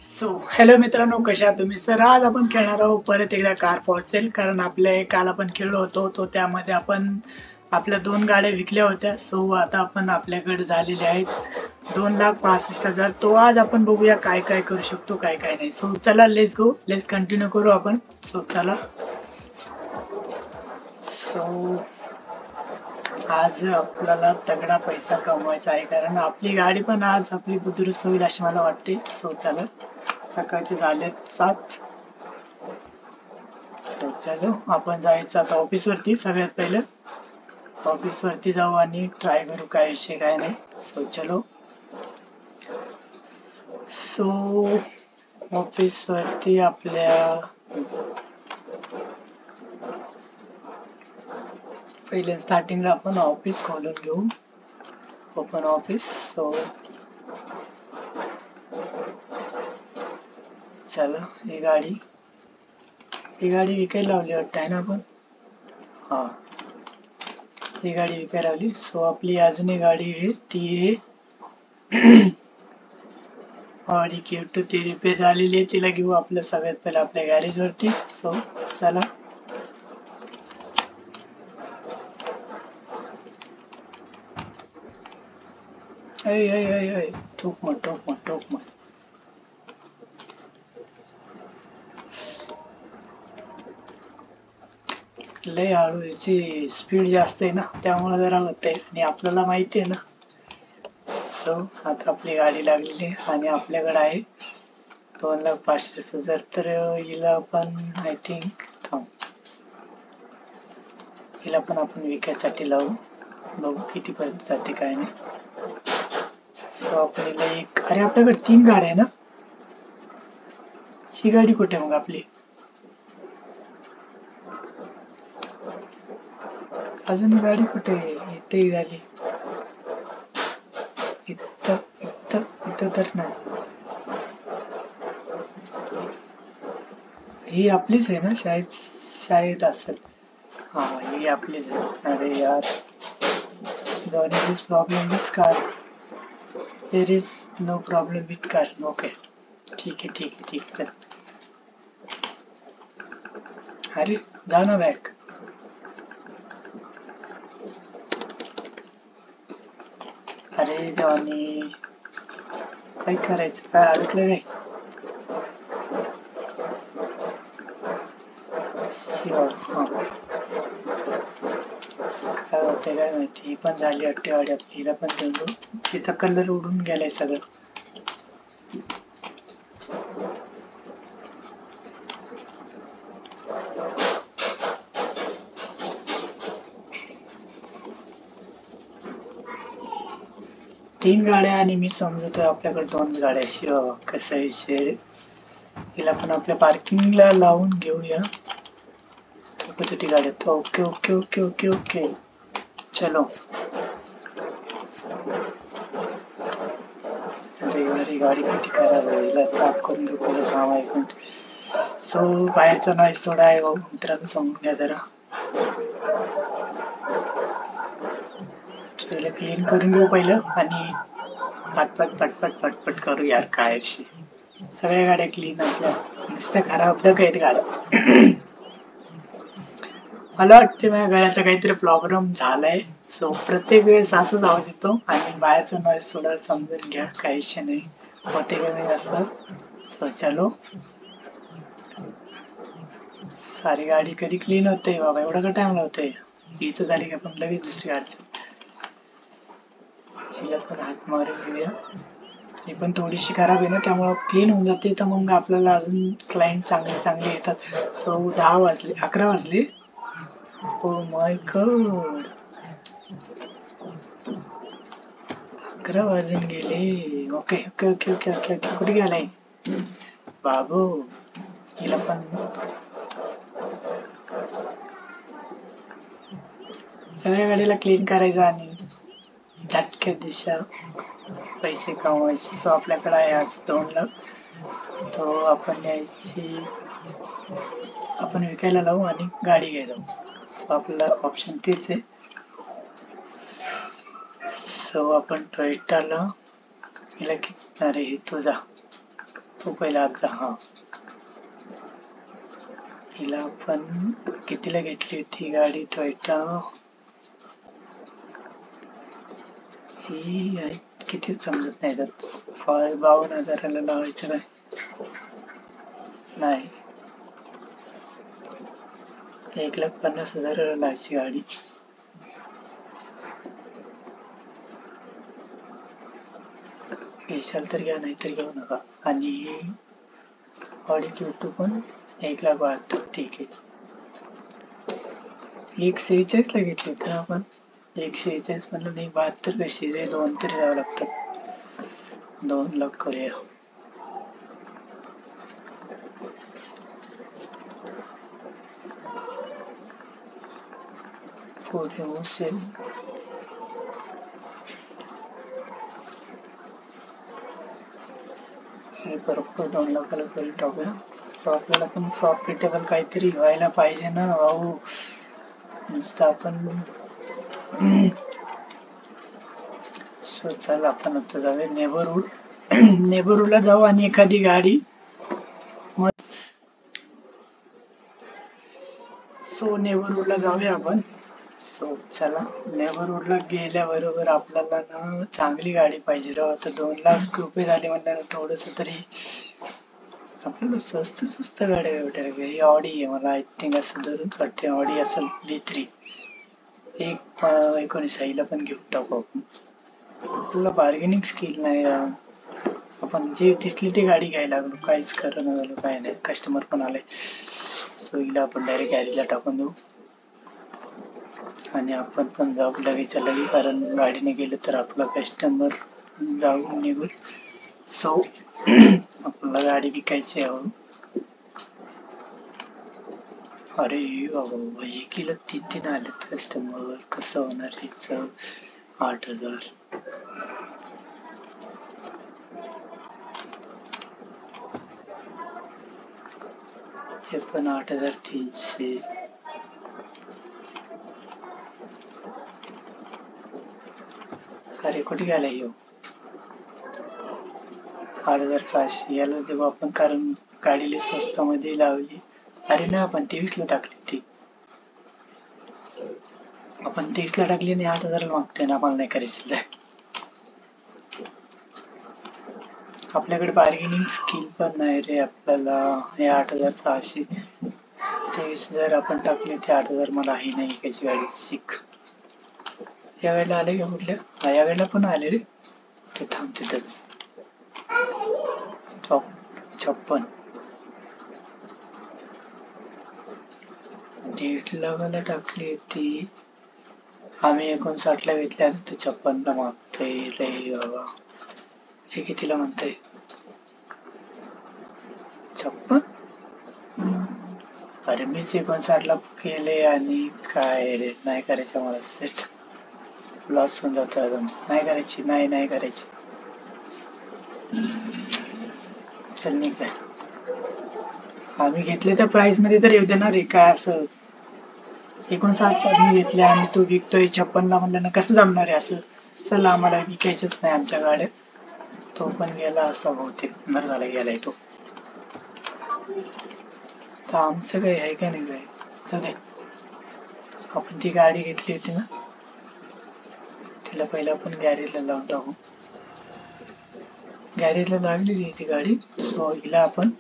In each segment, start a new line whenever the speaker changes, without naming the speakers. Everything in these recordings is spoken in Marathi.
सो हॅलो मित्रांनो, कशा आहात तुम्ही? सर आज आपण खेळणार आहोत परत एकदा कार फॉर सेल. कारण आपले काल आपण खेळलो होतो तो त्यामध्ये आपण आपल्या 2 गाड्या विकल्या होत्या. सो आता आपण आपल्याकडे झालेले आहेत 2,65,000. तो आज आपण बघूया काय काय करू शकतो, काय काय नाही. सो चला, लेट्स गो, लेट्स कंटिन्यू करू आपण. सो चला. सो आज आपल्याला तगडा पैसा कमवायचा आहे, कारण आपली गाडी पण आज आपली दुरुस्त होईल अशी मला वाटते. सो चला, सकाळचे झालेत 7. सो चलो, आपण जायचं आता ऑफिस वरती. सगळ्यात पहिलं ऑफिस वरती जाऊ आणि ट्राय करू काय विषय काय नाही. सो चलो. सो ऑफिस वरती आपल्या पहिले स्टार्टिंगला आपण ऑफिस खोलून घेऊ. Open office. सो चला, ही गाडी विकायला लावली वाटतं आहे ना आपण. हा, ही गाडी विकायला लावली. सो आपली अजून एक गाडी आहे, ती आहे ऑडी Q2. ती रिपेअर झालेली आहे, तिला घेऊ आपलं सगळ्यात पहिलं आपल्या गॅरेज वरती. सो चला. ऐ ऐ ऐ ऐ ठोक मत, ठोक मत, ठोक मत. लय हळू, याची स्पीड जास्त आहे ना, त्यामुळे जरा होतंय आणि आपल्याला माहिती आहे ना. सो आता आपली गाडी लागलेली आहे आणि आपल्याकडे आहे 2,65,000. तर हिला आपण आय थिंक थांब, हिला पण आपण विकायसाठी लावू. बघू किती पर्यंत जाते काय नाही. सो आपण हिला अरे आपल्याकडे 3 गाड्या आहे ना. ही गाडी कुठे मग आपली? अजून ही गाडी कुठे? इथे झाली. इथं इथं इथं तर नाही. ही आपलीच आहे ना, शायद शायद असेल. हा, ही आपलीच आहे. अरे यार, there is problem with car. There is no problem with car. Okay. ठीक है, ठीक है, ठीक है, चल. अरे जा ना बॅक. अरे जवानी, काय करायचं? काय अडकलं काय? शिवा, हा. काय होतंय काय माहिती. ही पण झाली वाटते गाडी आपली, हिला पण देऊन देऊ. तिचा कलर उडून गेलाय सगळं. तीन गाड्या आणि मी समजतोय आपल्याकडे 2 गाड्या. शिवा, कसा विषय. हिला पण आपल्या पार्किंगला लावून घेऊया. ती गाड्यात. Okay okay okay okay okay. चलो. अरे अरे, गाडी किती खराब आहे, हिला साफ करून घेऊ पहिलं. थांबा 1 मिनिट. सो बाहेरचा नॉईस थोडा आहे हो मित्रांनो, समजून घ्या जरा. पहिलं क्लीन करून घेऊ पहिलं आणि पटपट पटपट पटपट करू यार. काय सगळ्या गाड्या क्लीन आपल्या, नुसत्या खराब आपल्या काही गाड्या. मला वाटते माझ्या गळ्याचा काहीतरी प्रॉब्लेम झालाय. सो प्रत्येक वेळेस असंच आवाज येतो आणि बाहेरचा नॉईस थोडा समजून घ्या, काही विषय नाही, होते कमी जास्त. सो चलो. सारी गाडी कधी क्लीन होते बाबा, एवढा का टाइम लावतोय? हिचं झाली का पण लगेच दुसरी गाडीचं. हिला पण हात मारून घेऊया. ही पण थोडीशी खराब आहे ना, त्यामुळे क्लीन होऊन जाते. तर मग आपल्याला अजून क्लायंट चांगले चांगले येतात. सो 10 वाजले, 11 वाजले. ओ माय गॉड, 11 वाजून गेले. Okay okay okay okay okay okay. कुठे गेलाय बाबू? हिला पण सगळ्या गाडीला क्लीन करायचं आणि झटक्यात दिशा पैसे कमवायचे. सो आपल्याकडे आहे आज 2 लाख. तो आपण यायची, आपण विकायला लावू आणि गाडी घ्यायला जाऊ. सो आपलं ऑप्शन तेच आहे. सो आपण टोयोटाला हिला, अरे तुझा तो पहिला आजचा. हा, हिला आपण कितीला घेतली होती गाडी टोयोटा? ही किती समजत नाही त्यात. 52,000ला लावायचं काय? नाही, 1,50,000ला लावायची गाडी. घेशाल तर घ्या, नाहीतर घेऊ नका. आणि ऑडी Q2 पण 1,72,000. ठीक आहे. 146 ला घेतली तर आपण. 146 म्हणलं नाही, 72 कशी रे? 2 तरी द्यावं लागतात. 2 लाख करूया. फोटो सेल हे बरोबर 2 लाखाला करून टाकूया. सो आपल्याला पण प्रॉफिटेबल काहीतरी व्हायला पाहिजे ना भाऊ. नुसतं आपण सो चल आपण आता जाऊया नेबरहूड. नेबरहूडला जाऊ आणि एखादी गाडी. सो नेबरहूडला जाऊया आपण. सो चला, नेबरहूडला गेल्याबरोबर आपल्याला ना चांगली गाडी पाहिजे. आता 2 लाख रुपये झाले म्हणल्यावर थोडस तरी आपल्याला स्वस्त स्वस्त गाड्या भेटेल. ही ऑडी आहे, मला आय थिंक असं धरून वाटते ऑडी असेल B3. 19 पण घेऊन टाकू आपण. आपल्याला बार्गेनिंग स्किल नाही. आपण जे दिसली ती गाडी घ्यायला लागलो, काहीच करणं झालं, काय नाही. कस्टमर पण आले, सो हिला आपण डायरेक्ट गॅरेजला टाकून देऊ आणि आपण पण जाऊ लगेच लगे, कारण गाडीने गेलं तर आपला कस्टमर जाऊन निघू. सो आपल्याला गाडी विकायची आहे. अरे बाबा, एकीला 3 आलेत कस्टमर. कसं होणार हिचं? 8,000. हे पण 8,300. अरे कुठे गेला येऊ? 8,400 याला देऊ आपण, कारण गाडीला स्वस्तामध्ये लावली. अरे ना, आपण 23ला टाकली ती. आपण 23ला टाकली आणि 8,000ला मागतोय ना. आम्हाला नाही करायचं. आपल्याकडे बार्गेनिंग स्किल पण नाही रे आपल्याला. हे 8,600. 23,000 आपण टाकले, ते 8,000 मला ही नाही ऐकायची गाडी. शिक. या गाडीला आले का कुठल्या? हा, या गाडीला पण आले रे. ते थांब तिथंच. 56. 1.5 लाखाला टाकली होती आम्ही. 59ला घेतल्या आणि तो 56ला मागतोय रे बाबा. हे कितीला म्हणतोय? 56. अरे मीच 59ला केले आणि काय रे, नाही करायचं मला. सेट लॉस होऊन जातो अजून. नाही करायची, नाही करायची. चल निघ जाय. आम्ही घेतले त्या प्राइस मध्ये तर येऊ देणार रे. काय असं 59 मी घेतल्या आणि तो विकतोय 56ला म्हणल्यानं कसं जमणार आहे असं? चला, आम्हाला विकायचंच नाही आमच्या गाड्या. तो पण गेला असा बहुतेक. बरं झाला गेलाय तो. तर आमचं काही आहे का नाही काय? जाऊ दे. आपण ती गाडी घेतली होती ना, तिला पहिला आपण गॅरेजला लावून टाकू. गॅरेजला लागलेली ती गाडी. सो हिला आपण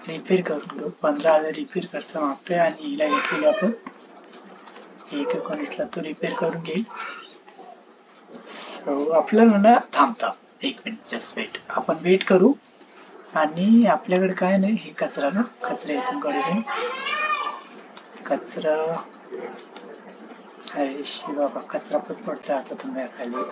रिपेअर करून घेऊ. 15,000 रिपेअर खर्च मागतोय आणि हिला घेतलेली आपण 1,19ला तो रिपेअर करून घेईल. सो आपल्याला ना थांबता 1 मिनिट, जस्ट वेट. आपण वेट करू. आणि आपल्याकडे काय नाही, हे कचरा ना, कचरा याच्याकडे काढायचं. कचरा, अरे शी बाबा, कचरा पण पडतोय आता तुम्ही खाली.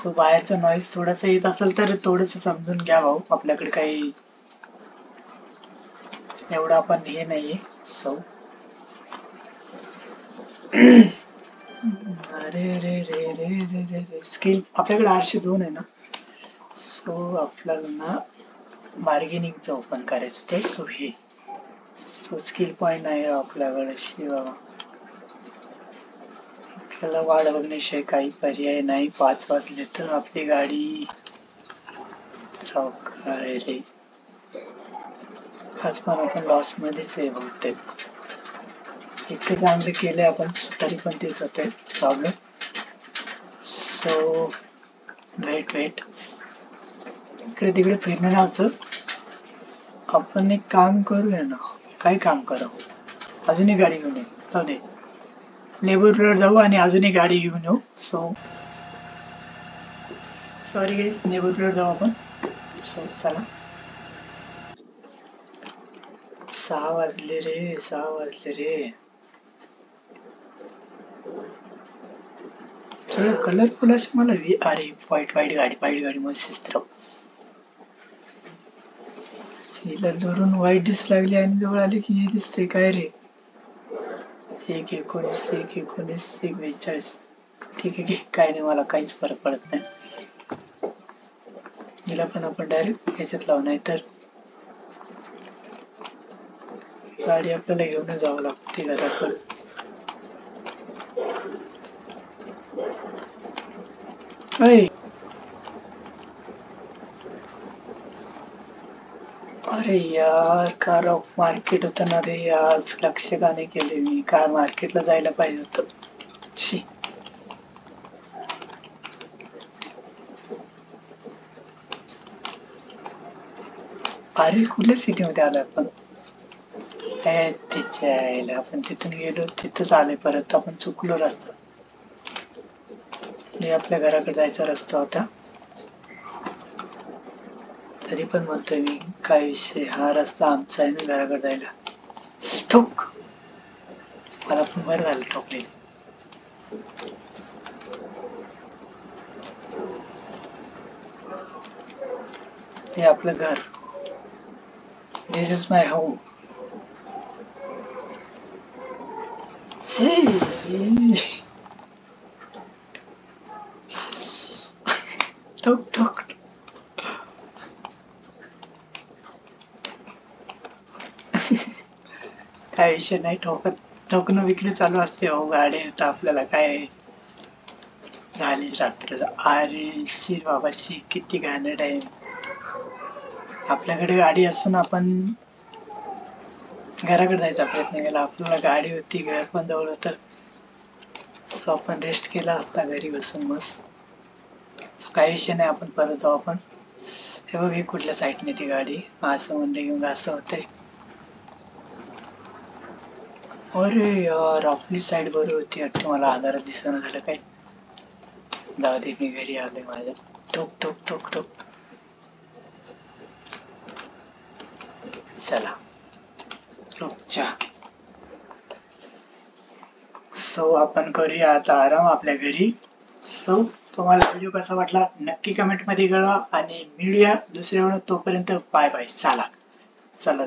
सो बाहेरचा नॉईज थोडासा येत असेल तर थोडस समजून घ्या भाऊ. आपल्याकडे काही एवढा आपण हे नाहीये. सो अरे रे रे रे रे रे रे, स्किल आपल्याकडे 802 आहे ना. सो आपल्याला ना बार्गेनिंगचं ओपन करायचं ते. सो हे, सो स्किल पॉइंट नाही आपल्याकडे. शी बाबा, त्याला वाट बघण्याशिवाय काही पर्याय नाही. 5 वाजले तर आपली गाडी राव काय रे, आज पण आपण लॉस मध्येच आहे बहुतेक. इतकं चांगलं केलंय आपण तरी पण तेच होतंय प्रॉब्लेम. सो वेट इकडे तिकडे फिरणं नावचं. आपण एक काम करूया ना. काय काम करू, अजूनही गाडी घेऊन ये. जाऊ दे, नेबर रोड जाऊ आणि अजूनही गाडी घेऊन येऊ. सॉरी गाईज, नेबर रोड जाऊ आपण. सो चला. 6 वाजले रे. थोडं कलरफुल असे मला अरे व्हाईट गाडी मस्त राव. दुरून व्हाईट दिस लागली आणि जवळ आली की हे दिसतंय काय रे. 119 142. ठीक आहे, काय नाही, मला काहीच फरक पडत नाही. हिला पण आपण डायरेक्ट ह्याच्यात लावू, नाही तर गाडी आपल्याला घेऊन जावं लागते घराकडे. अरे यार, कार ऑफ मार्केट होतं ना रे आज. लक्ष का नाही केले मी, कार मार्केटला जायला पाहिजे होतं. शी, अरे कुठल्या सिटी मध्ये आलोय आपण. तिच्या आईला, आपण तिथून गेलो तिथंच आलोय परत. आपण चुकलो रस्ता. आपल्या घराकडे जायचा रस्ता होता. तरी पण म्हणतोय मी, काय विषय, हा रस्ता आमचा आहे ना घराकडे जायला. ठोक, मला पण बरं झालं ठोकले. हे आपलं घर. दिस इज माय होम. ठोक. काय विषय नाही, ठोकणं विकणं चालू असते हो. गाडी तर आपल्याला काय झालीच रात्र. अरे शिर बाबा शी, किती घाणेरड आहे. आपल्याकडे गाडी असून आपण घराकडे जायचा प्रयत्न केला. आपल्याला गाडी होती, घर पण जवळ होतं. सो आपण रेस्ट केला असता घरी बसून मस्त. काही विषय नाही, आपण परत जाऊ. आपण हे बघ, हे कुठल्या साईडने ती गाडी असं म्हणले घेऊन असं होतंय. अरे यार, आपली साईड बरी होती वाटते. मला आधारात दिसणं झालं काय. जाऊ दे, मी घरी आलोय माझ्या. ठोक. चला रोजच्या. सो आपण करूया आता आराम आपल्या घरी. सो तुम्हाला व्हिडिओ कसा वाटला नक्की कमेंट मध्ये कळवा आणि मिळूया दुसऱ्या वेळेला. तोपर्यंत बाय. चला.